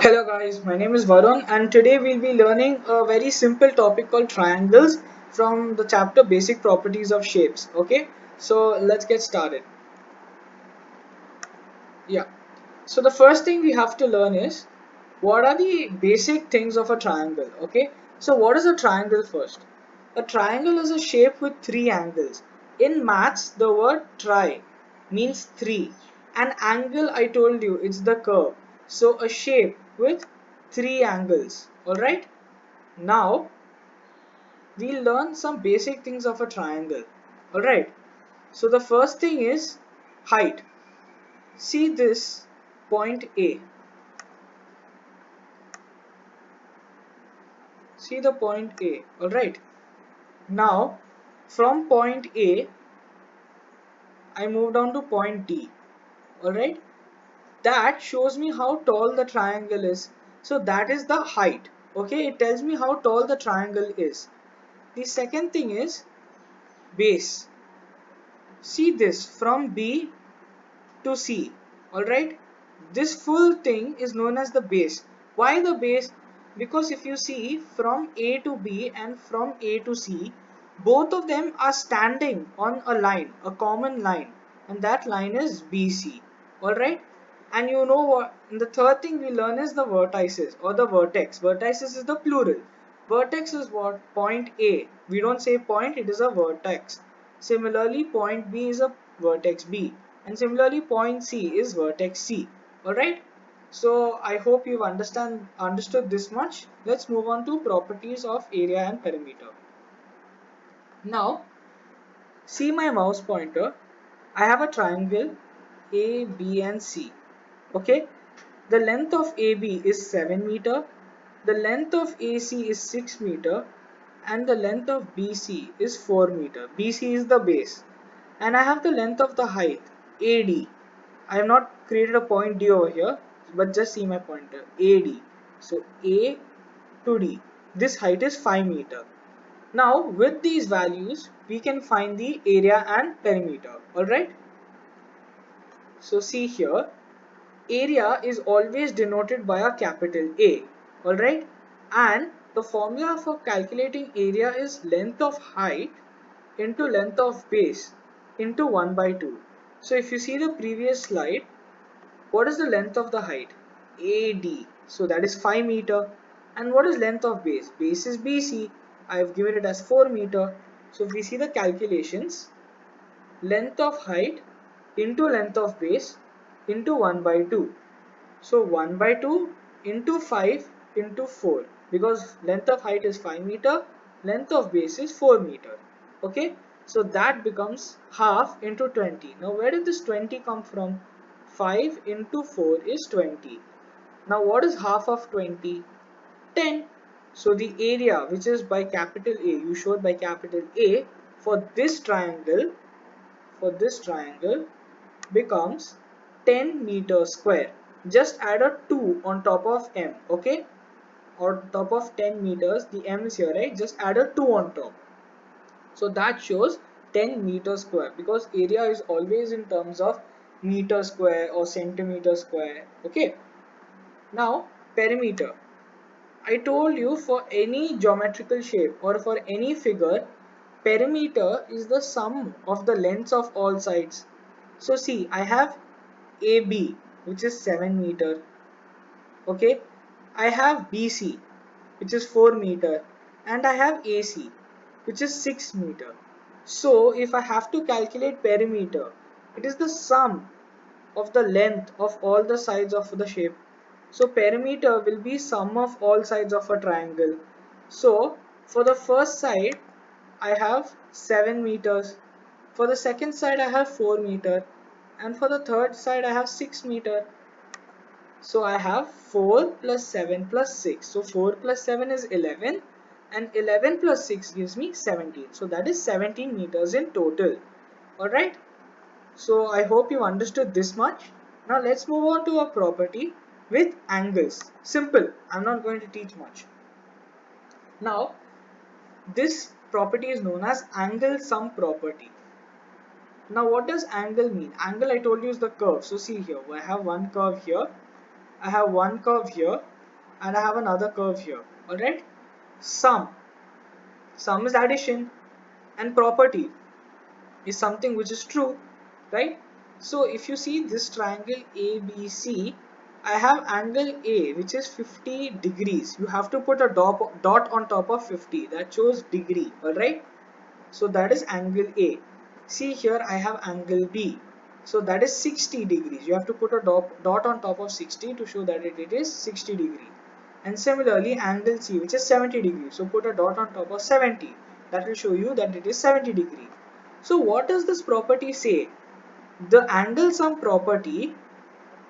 Hello guys, my name is Varun and today we'll be learning a very simple topic called triangles from the chapter Basic Properties of Shapes. Okay, so let's get started. Yeah, so the first thing we have to learn is what are the basic things of a triangle. Okay, so what is a triangle first? A triangle is a shape with three angles. In maths, the word tri means three. An angle, I told you, it's the curve. So a shape with three angles. Alright? Now, we'll learn some basic things of a triangle. Alright? So the first thing is height. See this point A. See the point A. Alright? Now, from point A, I move down to point D. Alright? That shows me how tall the triangle is. So that is the height. Okay, it tells me how tall the triangle is. The second thing is base. See this from B to C. Alright, this full thing is known as the base. Why the base? Because if you see from A to B and from A to C, both of them are standing on a line, a common line, and that line is BC. Alright, and you know what? The third thing we learn is the vertices or the vertex. Vertices is the plural. Vertex is what? Point A. We don't say point, it is a vertex. Similarly, point B is a vertex B, and similarly point C is vertex C. Alright, so I hope you've understood this much. Let's move on to properties of area and perimeter. Now see my mouse pointer. I have a triangle A, B and C. Okay, the length of AB is 7 meter, the length of AC is 6 meter, and the length of BC is 4 meter. BC is the base, and I have the length of the height AD. I have not created a point D over here, but just see my pointer AD. So A to D. This height is 5 meter. Now with these values, we can find the area and perimeter. Alright. So see here, area is always denoted by a capital A. Alright. And the formula for calculating area is length of height into length of base into 1 by 2. So if you see the previous slide, what is the length of the height? AD. So that is 5 meter. And what is length of base? Base is BC. I have given it as 4 meter. So if we see the calculations, length of height into length of base into 1 by 2. So 1 by 2 into 5 into 4, because length of height is 5 meter, length of base is 4 meter. Okay, so that becomes half into 20. Now where did this 20 come from? 5 into 4 is 20. Now what is half of 20? 10. So the area, which is by capital A, you showed by capital A, for this triangle becomes 10 meters square. Just add a 2 on top of m. Okay, on top of 10 meters, the m is here, right? Just add a 2 on top. So that shows 10 meters square, because area is always in terms of meter square or centimeter square. Okay, now perimeter. I told you for any geometrical shape or for any figure, perimeter is the sum of the lengths of all sides. So see, I have AB, which is 7 meter. Okay, I have BC, which is 4 meter, and I have AC, which is 6 meter. So if I have to calculate perimeter, it is the sum of the length of all the sides of the shape. So perimeter will be sum of all sides of a triangle. So for the first side, I have 7 meters. For the second side, I have 4 meter. And for the third side, I have 6 meter. So I have 4 plus 7 plus 6. So 4 plus 7 is 11, and 11 plus 6 gives me 17. So that is 17 meters in total. Alright. So I hope you understood this much. Now let's move on to a property with angles. Simple. I'm not going to teach much. Now this property is known as angle sum property. Now what does angle mean? Angle, I told you, is the curve. So see here, I have one curve here, I have one curve here, and I have another curve here. Alright, sum is addition, and property is something which is true, right? So if you see this triangle ABC, I have angle A which is 50 degrees. You have to put a dot on top of 50 that shows degree, alright? So that is angle A. See here I have angle B. So that is 60 degrees. You have to put a dot on top of 60 to show that it is 60 degree. And similarly angle C which is 70 degrees. So put a dot on top of 70. That will show you that it is 70 degree. So what does this property say? The angle sum property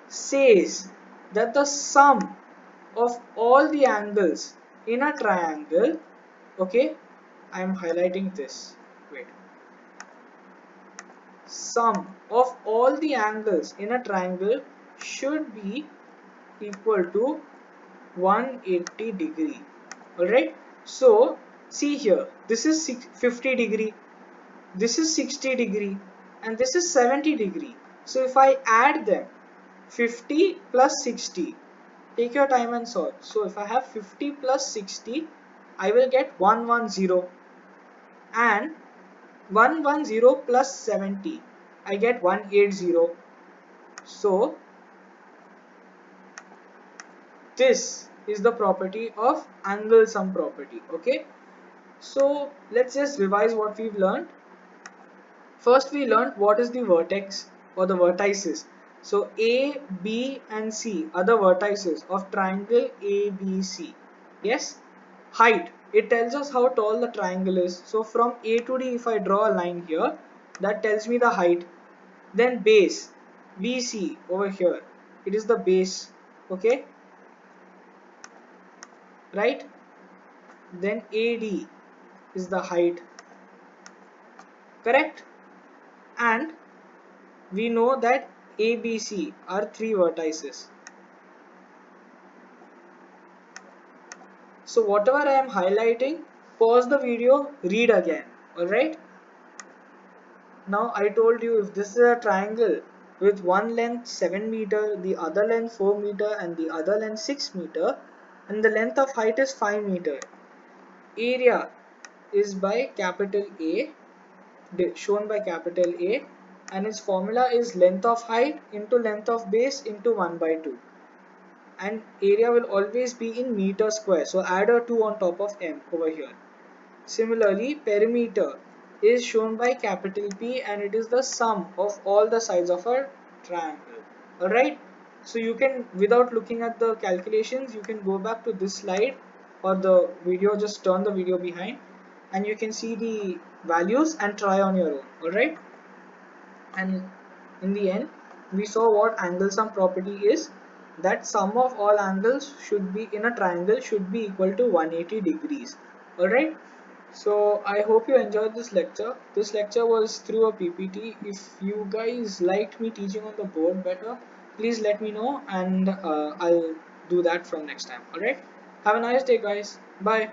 says that the sum of all the angles in a triangle, okay, I am highlighting this, wait, sum of all the angles in a triangle should be equal to 180 degree. Alright, so see here, this is 50 degree, this is 60 degree, and this is 70 degree. So if I add them, 50 plus 60, take your time and solve. So if I have 50 plus 60, I will get 110, and 110 plus 70, I get 180. So this is the property of angle sum property. Okay, so let's just revise what we've learned. First we learned what is the vertex or the vertices. So A, B and C are the vertices of triangle ABC. Yes. Height, it tells us how tall the triangle is. So from A to D, if I draw a line here, that tells me the height. Then base, BC over here, it is the base. Okay, right? Then AD is the height, correct? And we know that ABC are three vertices. So whatever I am highlighting, pause the video, read again. Alright. Now I told you if this is a triangle with one length 7 meter, the other length 4 meter and the other length 6 meter, and the length of height is 5 meter. Area is by capital A, shown by capital A, and its formula is length of height into length of base into 1 by 2. And area will always be in meter square, so add a 2 on top of m over here. Similarly, perimeter is shown by capital P, and it is the sum of all the sides of a triangle. Alright, so you can, without looking at the calculations, you can go back to this slide or the video, just turn the video behind and you can see the values and try on your own. Alright, and in the end we saw what angle sum property is, that sum of all angles should be in a triangle should be equal to 180 degrees. Alright, so I hope you enjoyed this lecture. This lecture was through a PPT. If you guys liked me teaching on the board better, please let me know, and I'll do that from next time. Alright, have a nice day guys, bye.